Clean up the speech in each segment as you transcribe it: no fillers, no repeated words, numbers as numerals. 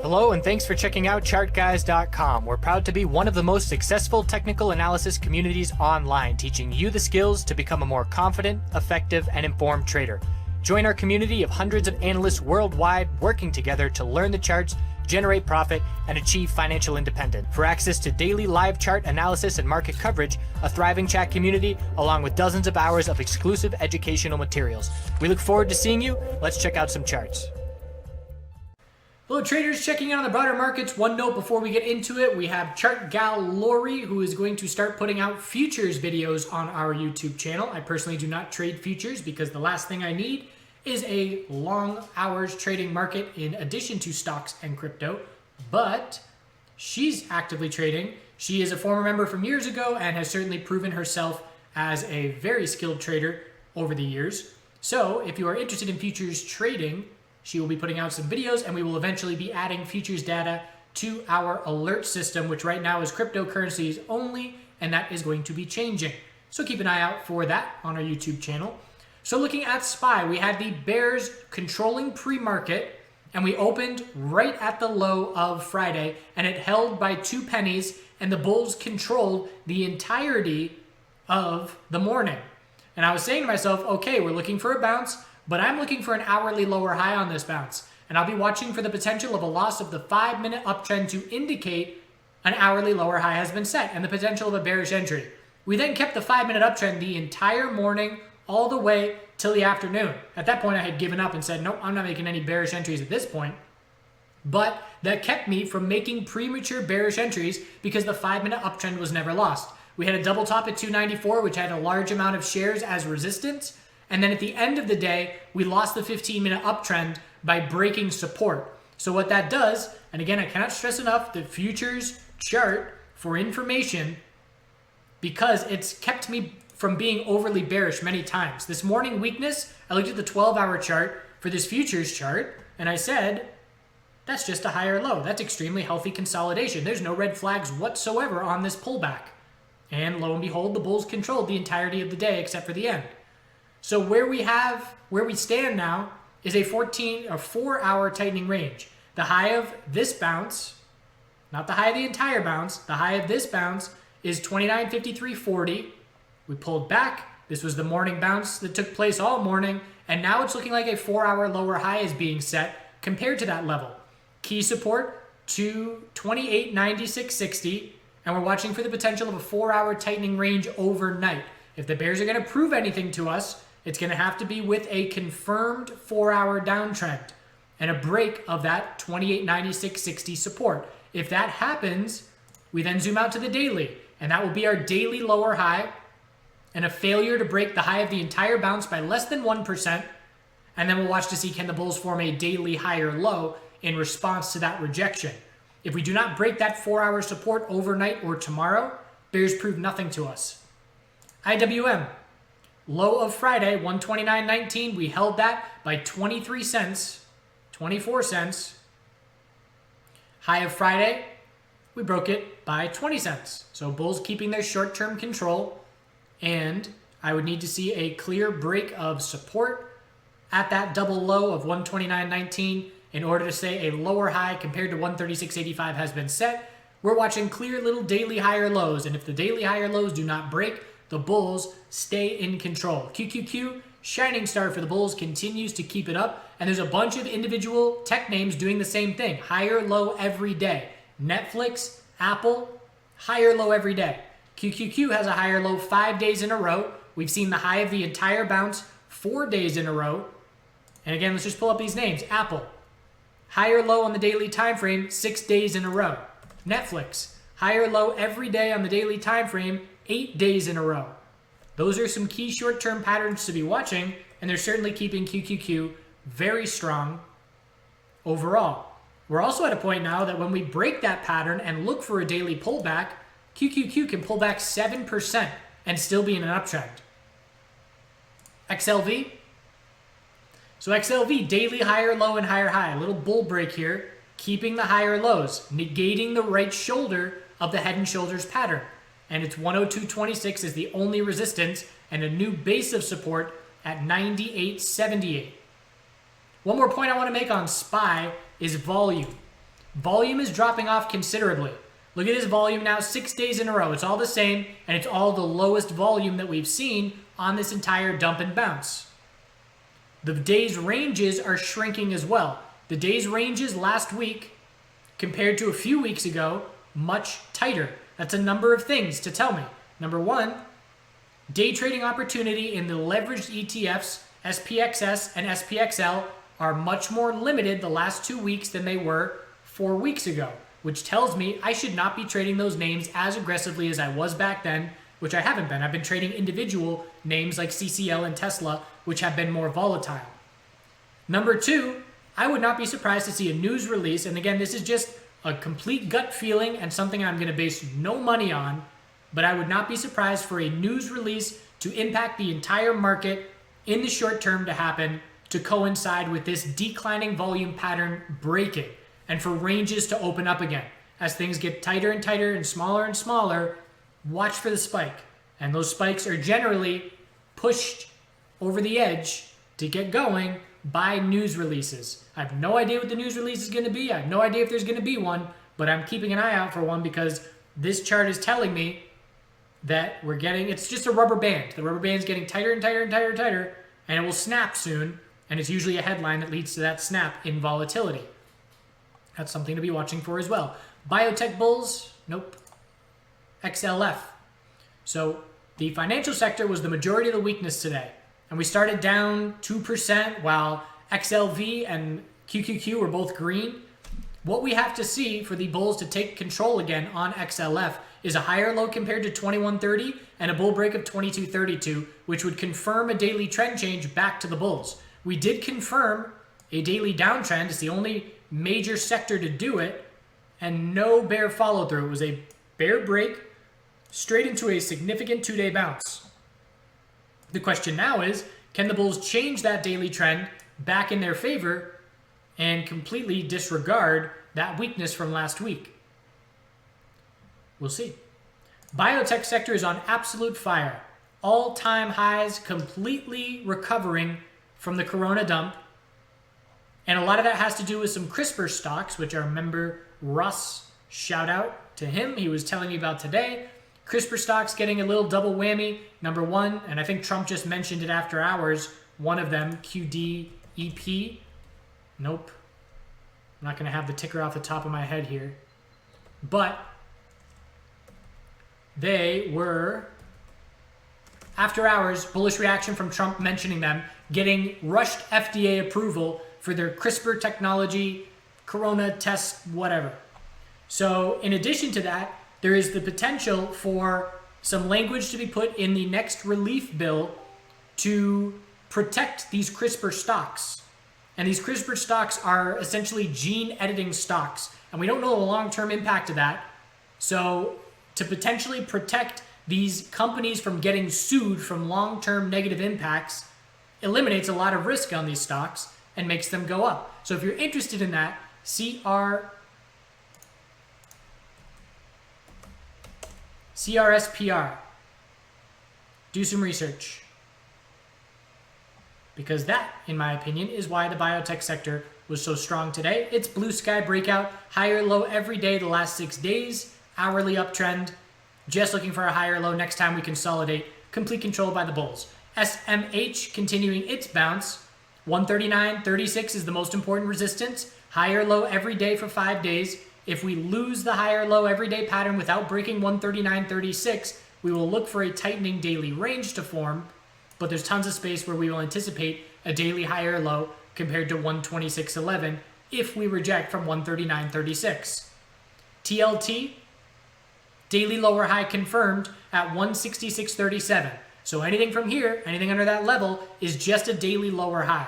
Hello and thanks for checking out ChartGuys.com. We're proud to be one of the most successful technical analysis communities online, teaching you the skills to become a more confident, effective, and informed trader. Join our community of hundreds of analysts worldwide working together to learn the charts, generate profit, and achieve financial independence. For access to daily live chart analysis and market coverage, a thriving chat community, along with dozens of hours of exclusive educational materials. We look forward to seeing you. Let's check out some charts. Hello traders, checking out on the broader markets. One note before we get into it, we have chart gal Lori, who is going to start putting out futures videos on our YouTube channel. I personally do not trade futures because the last thing I need is a long hours trading market in addition to stocks and crypto, but she's actively trading. She is a former member from years ago and has certainly proven herself as a very skilled trader over the years. So if you are interested in futures trading, she will be putting out some videos, and we will eventually be adding futures data to our alert system, which right now is cryptocurrencies only, and that is going to be changing. So keep an eye out for that on our YouTube channel. So looking at SPY, we had the bears controlling pre-market, and we opened right at the low of Friday, and it held by 2 pennies, and the bulls controlled the entirety of the morning. And I was saying to myself, okay, we're looking for a bounce, but I'm looking for an hourly lower high on this bounce. And I'll be watching for the potential of a loss of the 5-minute uptrend to indicate an hourly lower high has been set and the potential of a bearish entry. We then kept the 5-minute uptrend the entire morning all the way till the afternoon. At that point, I had given up and said, nope, I'm not making any bearish entries at this point. But that kept me from making premature bearish entries because the 5-minute uptrend was never lost. We had a double top at 294, which had a large amount of shares as resistance. And then at the end of the day, we lost the 15-minute uptrend by breaking support. So what that does, and again, I cannot stress enough, the futures chart for information, because it's kept me from being overly bearish many times. This morning weakness, I looked at the 12-hour chart for this futures chart, and I said, that's just a higher low. That's extremely healthy consolidation. There's no red flags whatsoever on this pullback. And lo and behold, the bulls controlled the entirety of the day except for the end. So where we stand now is a 4-hour tightening range. The high of this bounce, not the high of the entire bounce, the high of this bounce is 29.5340. We pulled back. This was the morning bounce that took place all morning, and now it's looking like a 4-hour lower high is being set compared to that level. Key support to 28.9660, and we're watching for the potential of a 4-hour tightening range overnight. If the bears are going to prove anything to us, it's going to have to be with a confirmed 4-hour downtrend and a break of that 28.9660 support. If that happens, we then zoom out to the daily, and that will be our daily lower high and a failure to break the high of the entire bounce by less than 1%, and then we'll watch to see can the bulls form a daily higher low in response to that rejection. If we do not break that 4-hour support overnight or tomorrow, bears prove nothing to us. IWM. Low of Friday, 129.19. We held that by 23 cents, 24 cents. High of Friday, we broke it by 20 cents. So bulls keeping their short-term control, and I would need to see a clear break of support at that double low of 129.19 in order to say a lower high compared to 136.85 has been set. We're watching clear little daily higher lows, and if the daily higher lows do not break, the bulls stay in control. QQQ, shining star for the bulls, continues to keep it up. And there's a bunch of individual tech names doing the same thing. Higher low every day. Netflix, Apple, higher low every day. QQQ has a higher low 5 days in a row. We've seen the high of the entire bounce 4 days in a row. And again, let's just pull up these names. Apple, higher low on the daily time frame 6 days in a row. Netflix, higher low every day on the daily time frame 8 days in a row. Those are some key short-term patterns to be watching, and they're certainly keeping QQQ very strong overall. We're also at a point now that when we break that pattern and look for a daily pullback, QQQ can pull back 7% and still be in an uptrend. XLV. So XLV, daily higher low and higher high. A little bull break here, keeping the higher lows, negating the right shoulder of the head and shoulders pattern. And it's 102.26 is the only resistance, and a new base of support at 98.78. One more point I want to make on SPY is volume. volume is dropping off considerably. Look at this volume now, 6 days in a row. It's all the same, and it's all the lowest volume that we've seen on this entire dump and bounce. The days ranges are shrinking as well. The days ranges last week compared to a few weeks ago, much tighter. That's a number of things to tell me. Number one, day trading opportunity in the leveraged ETFs, SPXS and SPXL, are much more limited the last 2 weeks than they were 4 weeks ago, which tells me I should not be trading those names as aggressively as I was back then, which I haven't been. I've been trading individual names like CCL and Tesla, which have been more volatile. Number two, I would not be surprised to see a news release, and again, this is just a complete gut feeling and something I'm going to base no money on, but I would not be surprised for a news release to impact the entire market in the short term to happen to coincide with this declining volume pattern breaking and for ranges to open up again. As things get tighter and tighter and smaller, watch for the spike. And those spikes are generally pushed over the edge to get going by news releases. I have no idea what the news release is going to be. I have no idea if there's going to be one, but I'm keeping an eye out for one because this chart is telling me that we're getting, it's just a rubber band. The rubber band is getting tighter and tighter and tighter and tighter, and it will snap soon. And it's usually a headline that leads to that snap in volatility. That's something to be watching for as well. Biotech bulls, nope. XLF. So the financial sector was the majority of the weakness today. And we started down 2% while XLV and QQQ were both green. What we have to see for the bulls to take control again on XLF is a higher low compared to 2130 and a bull break of 2232, which would confirm a daily trend change back to the bulls. We did confirm a daily downtrend. It's the only major sector to do it, and no bear follow through. It was a bear break straight into a significant 2-day bounce. The question now is, can the bulls change that daily trend back in their favor and completely disregard that weakness from last week? We'll see. Biotech sector is on absolute fire. All-time highs, completely recovering from the Corona dump. And a lot of that has to do with some CRISPR stocks, which our member Russ, shout out to him. He was telling me about today. CRISPR stocks getting a little double whammy. Number one, and I think Trump just mentioned it after hours, one of them, QDEP. Nope. I'm not going to have the ticker off the top of my head here. But they were, after hours, bullish reaction from Trump mentioning them, getting rushed FDA approval for their CRISPR technology, Corona test, whatever. So in addition to that, there is the potential for some language to be put in the next relief bill to protect these CRISPR stocks. And these CRISPR stocks are essentially gene editing stocks. And we don't know the long-term impact of that. So to potentially protect these companies from getting sued from long-term negative impacts eliminates a lot of risk on these stocks and makes them go up. So if you're interested in that, CRSPR. Do some research. Because that, in my opinion, is why the biotech sector was so strong today. It's blue sky breakout, higher low every day the last 6 days, hourly uptrend, just looking for a higher low next time we consolidate, complete control by the bulls. SMH continuing its bounce, 139.36 is the most important resistance, higher low every day for 5 days. If we lose the higher low every day pattern without breaking 139.36, we will look for a tightening daily range to form, but there's tons of space where we will anticipate a daily higher low compared to 126.11 if we reject from 139.36. TLT, daily lower high confirmed at 166.37. So anything from here, anything under that level, is just a daily lower high.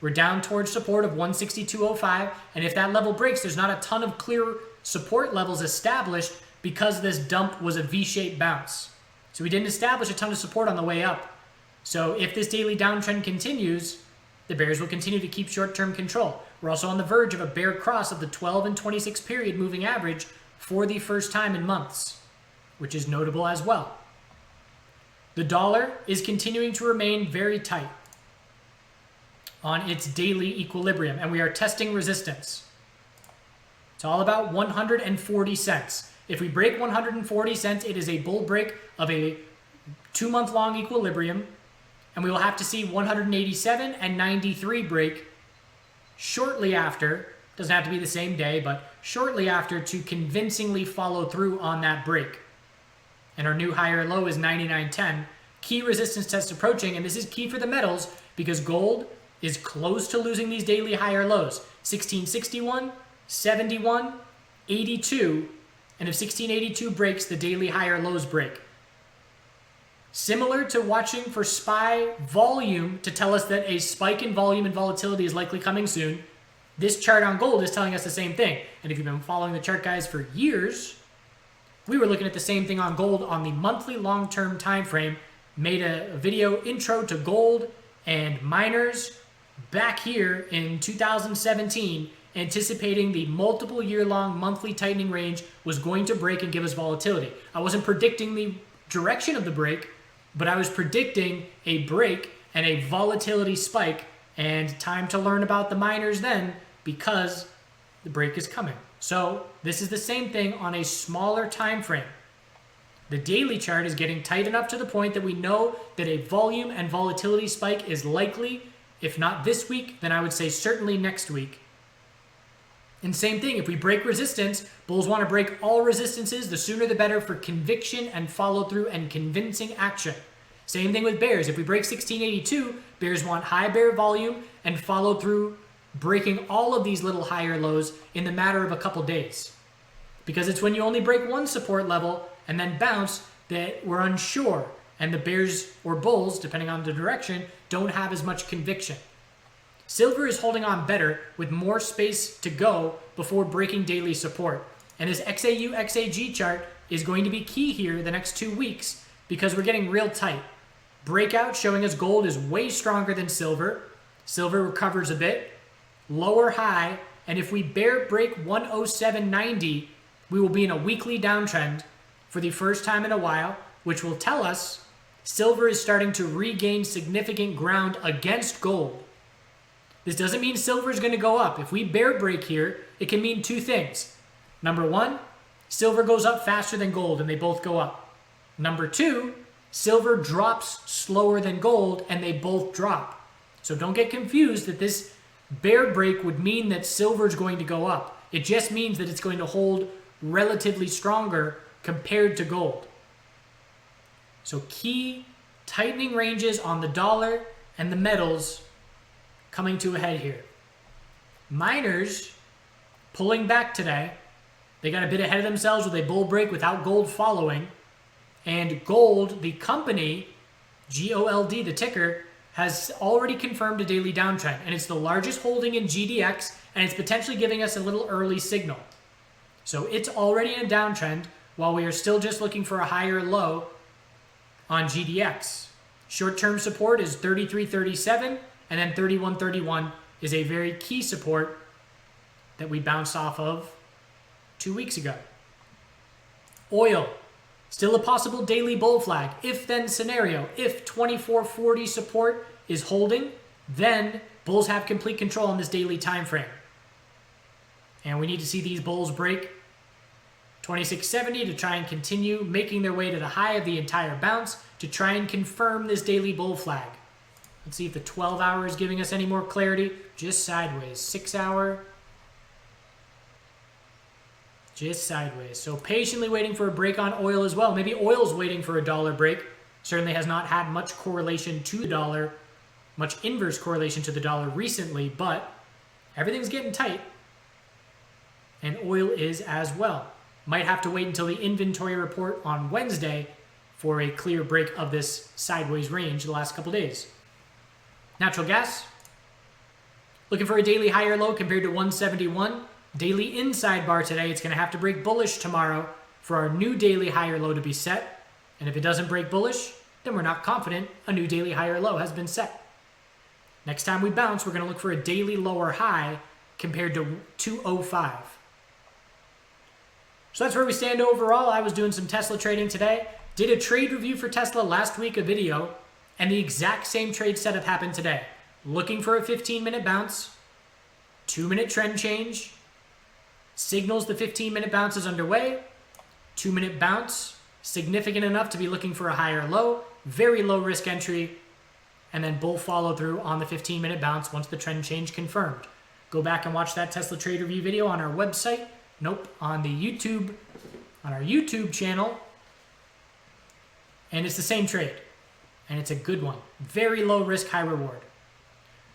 We're down towards support of 162.05, and if that level breaks, there's not a ton of clear support levels established because this dump was a V-shaped bounce. So we didn't establish a ton of support on the way up. So if this daily downtrend continues, the bears will continue to keep short-term control. We're also on the verge of a bear cross of the 12 and 26 period moving average for the first time in months, which is notable as well. The dollar is continuing to remain very tight on its daily equilibrium, and we are testing resistance. It's all about 140 cents. If we break 140 cents, it is a bull break of a 2-month long equilibrium, and we will have to see 187 and 93 break shortly after. Doesn't have to be the same day, but shortly after, to convincingly follow through on that break. And our new higher low is 99.10. Key resistance test approaching, and this is key for the metals because gold is close to losing these daily higher lows. 1661, 71, 82, and if 1682 breaks, the daily higher lows break. Similar to watching for SPY volume to tell us that a spike in volume and volatility is likely coming soon, this chart on gold is telling us the same thing. And if you've been following the chart guys for years, we were looking at the same thing on gold on the monthly long-term time frame. Made a video intro to gold and miners back here in 2017, anticipating the multiple year-long monthly tightening range was going to break and give us volatility. I wasn't predicting the direction of the break, but I was predicting a break and a volatility spike, and time to learn about the miners then, because the break is coming. So this is the same thing on a smaller time frame. The daily chart is getting tight enough to the point that we know that a volume and volatility spike is likely, if not this week, then I would say certainly next week. And same thing, if we break resistance, bulls want to break all resistances, the sooner the better for conviction and follow through and convincing action. Same thing with bears. If we break 1682, bears want high bear volume and follow through, breaking all of these little higher lows in the matter of a couple days. Because it's when you only break one support level and then bounce that we're unsure, and the bears or bulls, depending on the direction, don't have as much conviction. Silver is holding on better with more space to go before breaking daily support. And this XAU XAG chart is going to be key here the next 2 weeks because we're getting real tight. Breakout showing us gold is way stronger than silver. Silver recovers a bit. Lower high, and if we bear break 107.90, we will be in a weekly downtrend for the first time in a while, which will tell us silver is starting to regain significant ground against gold. This doesn't mean silver is going to go up. If we bear break here, it can mean two things. Number one, silver goes up faster than gold and they both go up. Number two, silver drops slower than gold and they both drop. So don't get confused that this bear break would mean that silver is going to go up. It just means that it's going to hold relatively stronger compared to gold. So key tightening ranges on the dollar and the metals coming to a head here. Miners pulling back today. They got a bit ahead of themselves with a bull break without gold following. And gold, the company, GOLD, the ticker, has already confirmed a daily downtrend. And it's the largest holding in GDX, and it's potentially giving us a little early signal. So it's already in a downtrend while we are still just looking for a higher low on GDX. Short-term support is 33.37, and then 31.31 is a very key support that we bounced off of 2 weeks ago. Oil, still a possible daily bull flag. If-then scenario. If 24.40 support is holding, then bulls have complete control on this daily time frame. And we need to see these bulls break 26.70 to try and continue making their way to the high of the entire bounce to try and confirm this daily bull flag. Let's see if the 12 hour is giving us any more clarity. Just sideways. 6 hour. Just sideways. So patiently waiting for a break on oil as well. Maybe oil's waiting for a dollar break. Certainly has not had much correlation to the dollar, much inverse correlation to the dollar recently, but everything's getting tight. And oil is as well. Might have to wait until the inventory report on Wednesday for a clear break of this sideways range the last couple days. Natural gas, looking for a daily higher low compared to 171. Daily inside bar today, it's going to have to break bullish tomorrow for our new daily higher low to be set. And if it doesn't break bullish, then we're not confident a new daily higher low has been set. Next time we bounce, we're going to look for a daily lower high compared to 205. So that's where we stand overall. I was doing some Tesla trading today. Did a trade review for Tesla last week, a video, and the exact same trade setup happened today. Looking for a 15-minute bounce, 2-minute trend change, Signals the 15-minute bounce is underway. 2-minute bounce, significant enough to be looking for a higher low. Very low risk entry. And then bull follow through on the 15-minute bounce once the trend change confirmed. Go back and watch that Tesla trade review video on our website. Nope, on our YouTube channel. And it's the same trade. And it's a good one. Very low risk, high reward.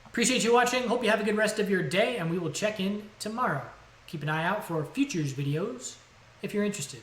Appreciate you watching. Hope you have a good rest of your day, and we will check in tomorrow. Keep an eye out for futures videos if you're interested.